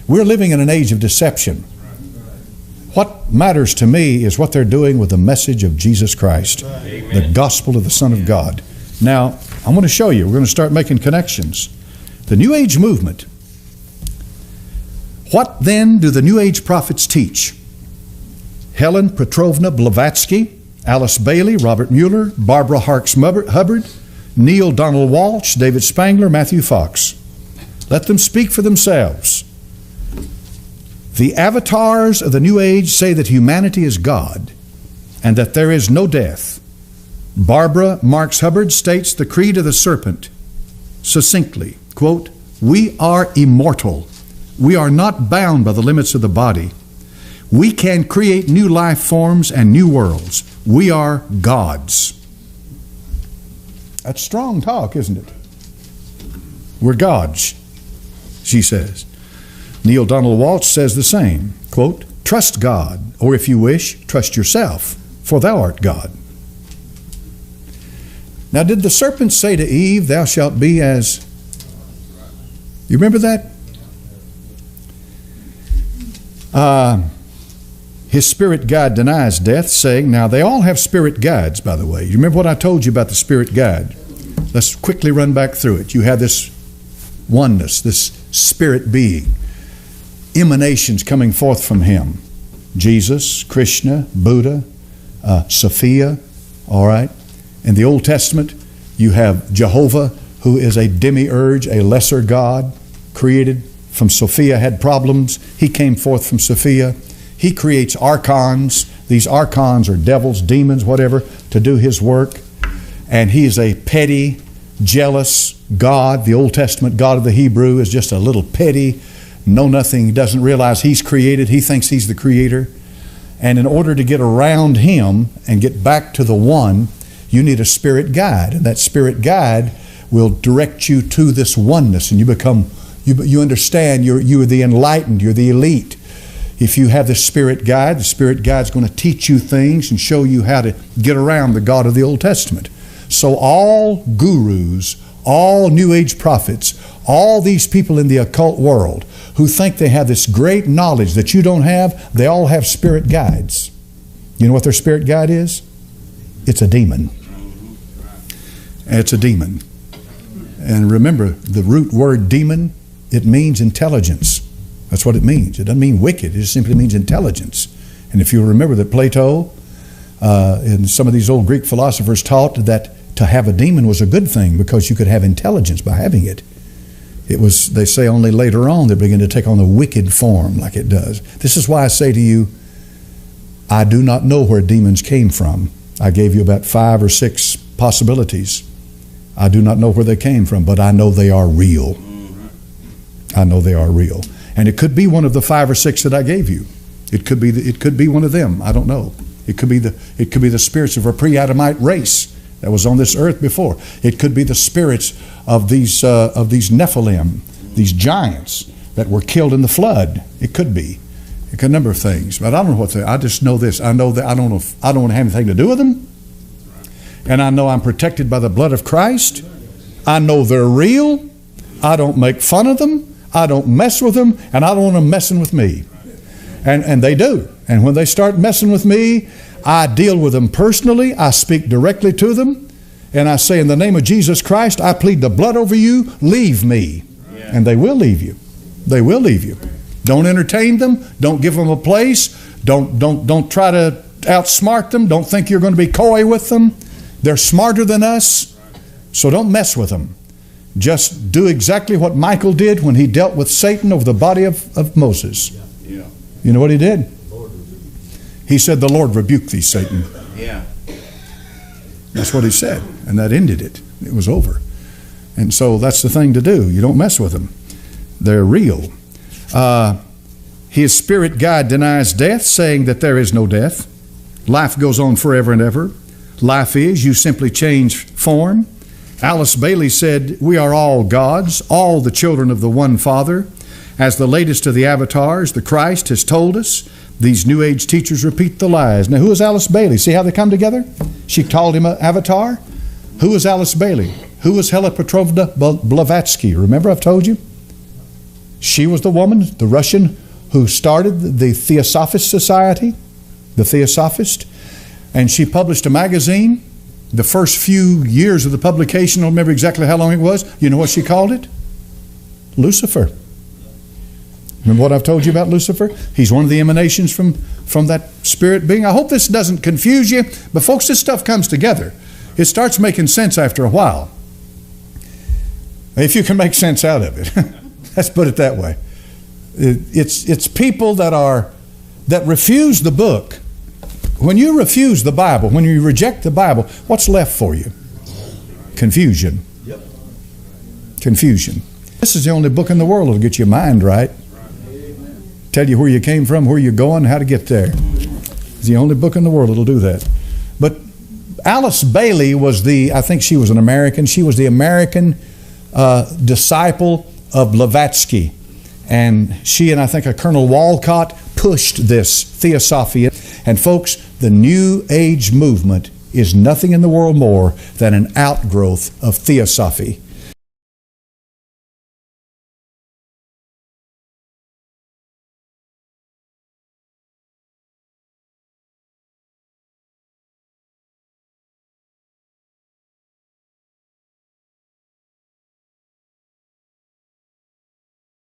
We're living in an age of deception. What matters to me is what they're doing with the message of Jesus Christ, the gospel of the Son of God. Now, I'm going to show you. We're going to start making connections. The New Age movement. What then do the New Age prophets teach? Helen Petrovna Blavatsky, Alice Bailey, Robert Mueller, Barbara Harks Hubbard, Neil Donald Walsh, David Spangler, Matthew Fox. Let them speak for themselves. The avatars of the New Age say that humanity is God and that there is no death. Barbara Marks Hubbard states the creed of the serpent succinctly, quote, "We are immortal. We are not bound by the limits of the body. We can create new life forms and new worlds. We are gods." That's strong talk, isn't it? We're gods, she says. Neil Donald Walsh says the same, quote, "Trust God, or if you wish, trust yourself, for thou art God." Now, did the serpent say to Eve, "Thou shalt be as..." You remember that? His spirit guide denies death, saying, now they all have spirit guides, by the way. You remember what I told you about the spirit guide? Let's quickly run back through it. You have this oneness, this spirit being, emanations coming forth from him. Jesus, Krishna, Buddha, Sophia, all right? In the Old Testament, you have Jehovah, who is a demiurge, a lesser God, created from Sophia, had problems. He came forth from Sophia. He creates archons. These archons are devils, demons, whatever, to do his work. And he is a petty, jealous God. The Old Testament God of the Hebrew is just a little petty, know-nothing. He doesn't realize he's created. He thinks he's the creator. And in order to get around him and get back to the one, you need a spirit guide. And that spirit guide will direct you to this oneness. And you understand you're the enlightened, you're the elite. If you have this spirit guide, the spirit guide's going to teach you things and show you how to get around the God of the Old Testament. So all gurus, all New Age prophets, all these people in the occult world who think they have this great knowledge that you don't have, they all have spirit guides. You know what their spirit guide is? It's a demon. It's a demon. And remember, the root word demon, it means intelligence. That's what it means. It doesn't mean wicked. It just simply means intelligence. And if you remember that Plato and some of these old Greek philosophers taught that to have a demon was a good thing because you could have intelligence by having it. It was, they say, only later on they begin to take on a wicked form like it does. This is why I say to you, I do not know where demons came from. I gave you about 5 or 6 possibilities. I do not know where they came from, but I know they are real. I know they are real. And it could be one of the 5 or 6 that I gave you. It could be one of them. I don't know. It could be the spirits of a pre-Adamite race that was on this earth before. It could be the spirits of these Nephilim, these giants that were killed in the flood. It could be. It could a number of things. But I don't know what they are. I just know this. I know that I don't want to have anything to do with them. And I know I'm protected by the blood of Christ. I know they're real. I don't make fun of them. I don't mess with them, and I don't want them messing with me. And they do. And when they start messing with me, I deal with them personally. I speak directly to them. And I say, in the name of Jesus Christ, I plead the blood over you. Leave me. Yeah. And they will leave you. They will leave you. Don't entertain them. Don't give them a place. Don't try to outsmart them. Don't think you're going to be coy with them. They're smarter than us. So don't mess with them. Just do exactly what Michael did when he dealt with Satan over the body of Moses. Yeah. You know what he did? He said, the Lord rebuke thee, Satan. Yeah. That's what he said. And that ended it. It was over. And so that's the thing to do. You don't mess with them. They're real. His spirit guide denies death, saying that there is no death. Life goes on forever and ever. Life is, you simply change form. Alice Bailey said, we are all gods, all the children of the one Father. As the latest of the avatars, the Christ, has told us, these New Age teachers repeat the lies. Now, who is Alice Bailey? See how they come together? She called him an avatar. Who is Alice Bailey? Who was Helen Petrovna Blavatsky? Remember I've told you? She was the woman, the Russian, who started the Theosophist Society, the Theosophist, and she published a magazine. The first few years of the publication, I don't remember exactly how long it was. You know what she called it? Lucifer. Remember what I've told you about Lucifer? He's one of the emanations from that spirit being. I hope this doesn't confuse you, but folks, this stuff comes together. It starts making sense after a while. If you can make sense out of it. Let's put it that way. It's people that refuse the book. When you refuse the Bible, when you reject the Bible, what's left for you? Confusion. Yep. Confusion. This is the only book in the world that'll get your mind right. Tell you where you came from, where you're going, how to get there. It's the only book in the world that'll do that. But Alice Bailey was I think she was an American. She was the American disciple of Blavatsky. And she and I think a Colonel Walcott pushed this theosophy. And folks, the New Age movement is nothing in the world more than an outgrowth of theosophy.